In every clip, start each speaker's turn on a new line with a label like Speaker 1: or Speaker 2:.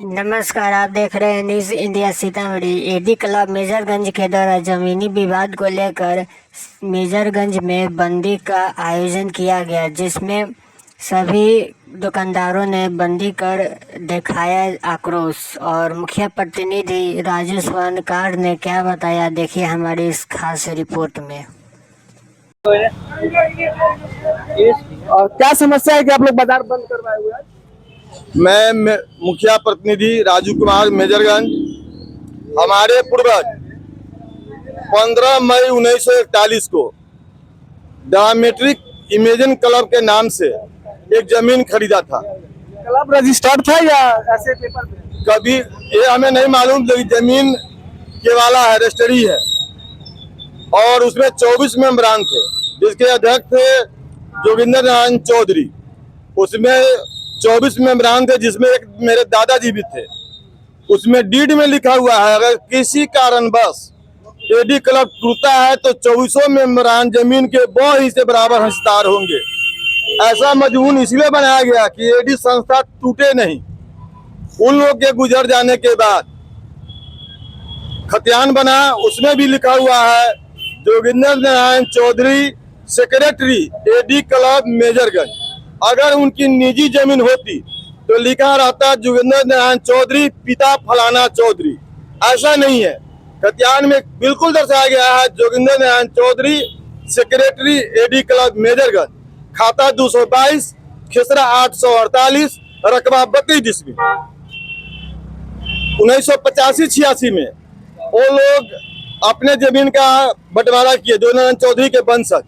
Speaker 1: नमस्कार, आप देख रहे हैं news India Sitamarhi. AD club Majorganj के द्वारा जमीनी विवाद को लेकर मेजरगंज में बंदी का आयोजन किया गया, जिसमें सभी दुकानदारों ने बंदी कर दिखाया आक्रोश। और मुखिया प्रतिनिधि राजू स्वर्णकार ने क्या बताया, देखिए हमारी इस खास रिपोर्ट में।
Speaker 2: और क्या समस्या है कि आप लोग बाजार बंद करवाए हुए हैं?
Speaker 3: मैं मुखिया प्रतिनिधि राजू कुमार मेजरगंज। हमारे पूर्वज 15 मई 1941 को डायमेट्रिक इमेजिन क्लब के नाम से एक जमीन खरीदा था।
Speaker 2: क्लब रजिस्टर्ड था या ऐसे पेपर पे?
Speaker 3: कभी ये हमें नहीं मालूम, लेकिन जमीन के वाला है, रजिस्ट्री है। और उसमें 24 मेंबरान थे, जिसके अध्यक्ष थे जोगिंदर नारायण चौधरी। उसमें 24 मेंबरान थे, जिसमें एक मेरे दादाजी भी थे। उसमें डीड में लिखा हुआ है, अगर किसी कारणवश एडी क्लब टूटता है तो 24 मेंबरान जमीन के 2 हिस्से बराबर हिस्सेदार होंगे। ऐसा मजमून इसलिए बनाया गया कि एडी संस्था टूटे नहीं। उन लोग के गुजर जाने के बाद खतियान बना, उसमें भी लिखा हुआ है Joginder Narayan Chaudhary secretary AD club Majorganj. अगर उनकी निजी जमीन होती तो लिखा रहता जोगिंदर नारायण चौधरी पिता फलाना चौधरी। ऐसा नहीं है, खतियान में बिल्कुल दर्शाया गया है Joginder Narayan Chaudhary secretary AD club Majorganj, खाता 222, खिसरा 848, रकबा 32 डिस्मिल। 1985-86 में वो लोग अपने जमीन का बंटवारा किए, जोगिंदर नारायण चौधरी के वंशज।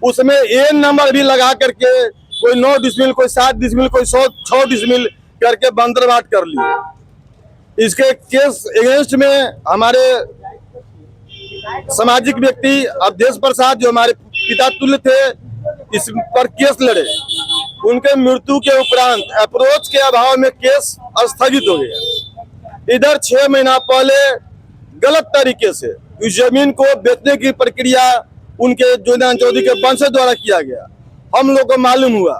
Speaker 3: उसमें एन नंबर भी लगा करके कोई 9 डिसमिल, कोई 7 डिसमिल, कोई 6 डिसमिल करके बंदरबाट कर लिए। इसके केस अगेंस्ट में हमारे सामाजिक व्यक्ति अवधेश प्रसाद, जो हमारे पिता तुल्य थे, इस पर केस लड़े। उनके मृत्यु के उपरांत अप्रोच के अभाव में केस स्थगित हो गया। इधर 6 महीना पहले गलत तरीके से इस जमीन को बेचने की प्रक्रिया उनके जोगिंदर नारायण चौधरी के वंशज द्वारा किया गया। हम लोग को मालूम हुआ,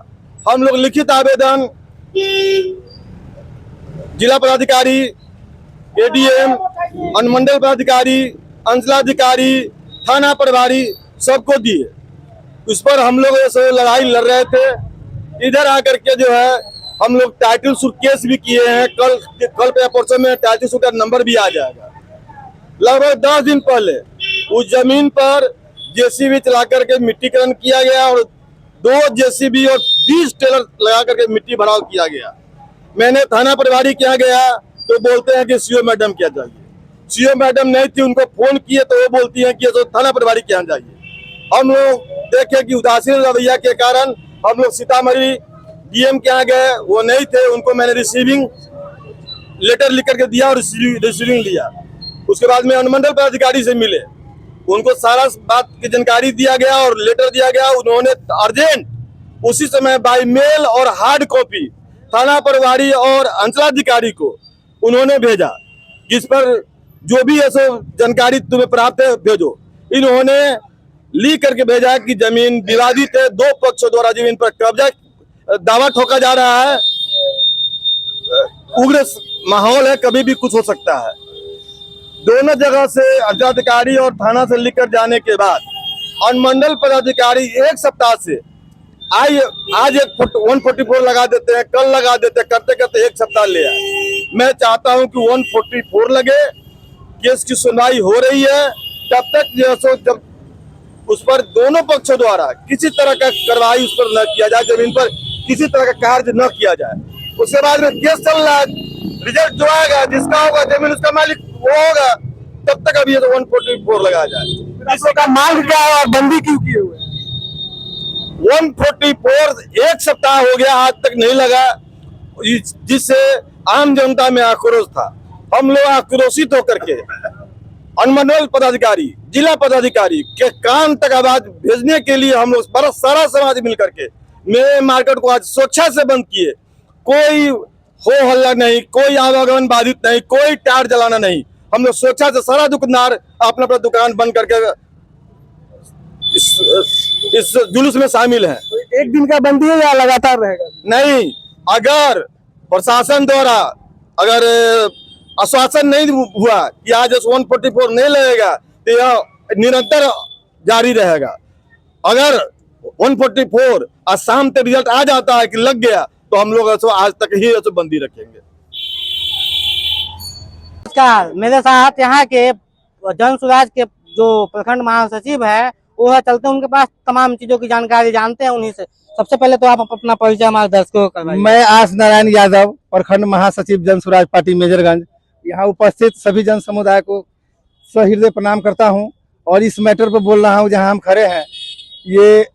Speaker 3: हम लोग लिखित आवेदन जिला पदाधिकारी, एडीएम, अनुमंडल पदाधिकारी, अंचलाधिकारी, थाना प्रभारी सबको दिए। उस पर हम लोग ऐसे लड़ाई लड़ रहे थे। इधर आकर के जो है हम लोग टाइटल सूट केस भी किए हैं। कल पे परसों में टाइटल सूट का नंबर भी आ जाएगा। लगभग 10 दिन पहले उस जमीन पर जेसीबी चला करके मिट्टीकरण किया गया और 2 जेसीबी और 20 टेलर लगा करके मिट्टी भराव किया गया। मैंने थाना प्रभारी के यहाँ गया तो बोलते हैं कि सीओ मैडम के यहाँ जाइए। सीओ मैडम नहीं थी, उनको फोन किए तो वो बोलती हैं कि तो थाना प्रभारी के यहाँ जाइए। हम लोग देखे कि उदासीन रवैया के कारण हम लोग सीतामढ़ी डीएम के यहाँ गए, वो नहीं थे। उनको मैंने रिसीविंग लेटर लिख करके दिया और रिसीविंग दिया। उसके बाद में अनुमंडल पदाधिकारी से मिले, उनको सारा बात की जानकारी दिया गया और लेटर दिया गया। उन्होंने अर्जेंट उसी समय बाई मेल और हार्ड कॉपी थाना प्रभारी और अंचलाधिकारी को उन्होंने भेजा, जिस पर जो भी ऐसा जानकारी तुम्हें प्राप्त है भेजो। इन्होंने लिख करके भेजा कि जमीन विवादित है, 2 पक्षों द्वारा जमीन पर कब्जा दावा ठोका जा रहा है, उग्र माहौल है, कभी भी कुछ हो सकता है। दोनों जगह से अंचलाधिकारी और थाना से लिखकर जाने के बाद अनुमंडल पदाधिकारी 1 सप्ताह से आज 144 लगा देते हैं, कल लगा देते हैं, करते करते 1 सप्ताह ले आए। मैं चाहता हूं कि 144 लगे, केस की सुनवाई हो रही है। तब तक जो जब उस पर दोनों पक्षों द्वारा किसी तरह का कार्रवाई उस पर न किया जाए, जमीन पर किसी तरह का कार्य न किया जाए। उसके बाद में केस चल रहा है, रिजल्ट जो आएगा, जिसका होगा जमीन उसका मालिक वो होगा, तब तक अभी ये तो 144 लगाया जाए।
Speaker 2: इसका मांग क्या है और बंदी क्यों किए हुए?
Speaker 3: 144 1 सप्ताह हो गया, आज तक नहीं लगा, जिससे आम जनता में आक्रोश था। हम लोग आक्रोशित होकर के अनुमंडल पदाधिकारी, जिला पदाधिकारी के कान तक आवाज भेजने के लिए हम लोग सारा समाज मिल करके मेरे मार्केट को आज स्वेच्छा से बंद किए। कोई हो हल्ला नहीं, कोई आवागमन बाधित नहीं, कोई टायर जलाना नहीं। हम लोग स्वेच्छा से सारा दुकानदार अपना अपना दुकान बंद करके इस जुलूस में शामिल है।
Speaker 2: तो 1 दिन का बंदी है या लगातार रहेगा?
Speaker 3: नहीं, अगर प्रशासन द्वारा अगर आश्वासन नहीं हुआ कि आज 144 नहीं लगेगा तो यह निरंतर जारी रहेगा। अगर 144 आज शाम तक रिजल्ट आ जाता है कि लग गया तो हम लोग ऐसे आज तक ही ऐसे बंदी रखेंगे।
Speaker 4: नमस्कार, मेरे साथ यहाँ के जन सुराज के जो प्रखंड महासचिव है वो है, चलते उनके पास तमाम चीजों की जानकारी जानते हैं उन्हीं से। सबसे पहले तो आप अपना परिचय हमारे दर्शकों को करवाइए।
Speaker 5: मैं आस नारायण यादव, प्रखंड महासचिव जन सुराज पार्टी मेजरगंज, यहाँ उपस्थित सभी जन समुदाय को सहृदय प्रणाम करता हूँ और इस मैटर पर बोल रहा हूँ जहाँ हम खड़े हैं। ये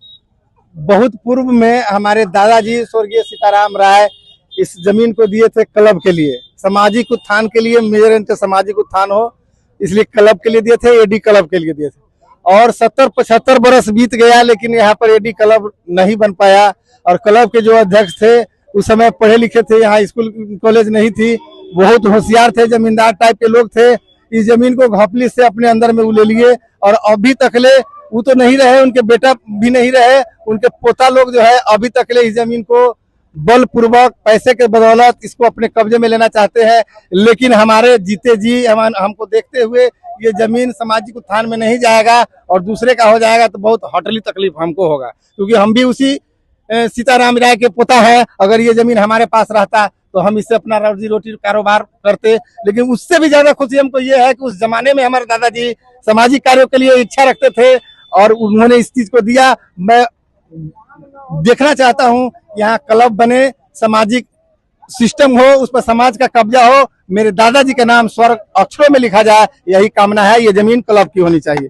Speaker 5: बहुत पूर्व में हमारे दादाजी स्वर्गीय सीताराम राय इस जमीन को दिए थे क्लब के लिए, सामाजिक उत्थान के लिए, मेजरगंज का सामाजिक उत्थान हो इसलिए क्लब के लिए दिए थे, एडी क्लब के लिए दिए थे। और 70-75 बरस बीत गया लेकिन यहाँ पर एडी क्लब नहीं बन पाया। और क्लब के जो अध्यक्ष थे उस समय पढ़े लिखे थे, यहाँ स्कूल कॉलेज नहीं थी, बहुत होशियार थे, जमींदार टाइप के लोग थे। इस जमीन को घपली से अपने अंदर में वो ले लिए और अभी तकले वो तो नहीं रहे, उनके बेटा भी नहीं रहे, उनके पोता लोग जो है अभी तकले इस जमीन को बलपूर्वक पैसे के बदौलत इसको अपने कब्जे में लेना चाहते हैं। लेकिन हमारे जीते जी हमको देखते हुए ये जमीन सामाजिक उत्थान में नहीं जाएगा और दूसरे का हो जाएगा तो बहुत हटली तकलीफ हमको होगा, क्योंकि हम भी उसी सीताराम राय के पोता है। अगर ये जमीन हमारे पास रहता तो हम इससे अपना रोजी रोटी कारोबार करते। लेकिन उससे भी ज्यादा खुशी हमको ये है कि उस जमाने में हमारे दादाजी सामाजिक कार्यों के लिए इच्छा रखते थे और उन्होंने इस चीज को दिया। मैं देखना चाहता हूँ यहाँ क्लब बने, सामाजिक सिस्टम हो, उस पर समाज का कब्जा हो, मेरे दादाजी का नाम स्वर्ग अक्षरों में लिखा जाए, यही कामना है। ये जमीन क्लब की होनी चाहिए।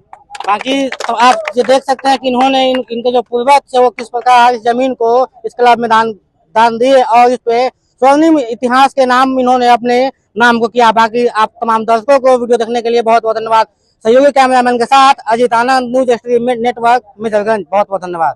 Speaker 4: बाकी तो आप ये देख सकते हैं कि इन्होंने इनके जो पूर्वज थे वो किस प्रकार इस जमीन को इस क्लब में दान दिए और इस पे स्वर्णिम इतिहास के नाम इन्होंने अपने नाम को किया। बाकी आप तमाम दर्शकों को वीडियो देखने के लिए बहुत बहुत धन्यवाद। सहयोगी कैमरामैन के साथ अजीत आनंद, न्यूज स्ट्रीम नेटवर्क, मेजरगंज। बहुत बहुत धन्यवाद।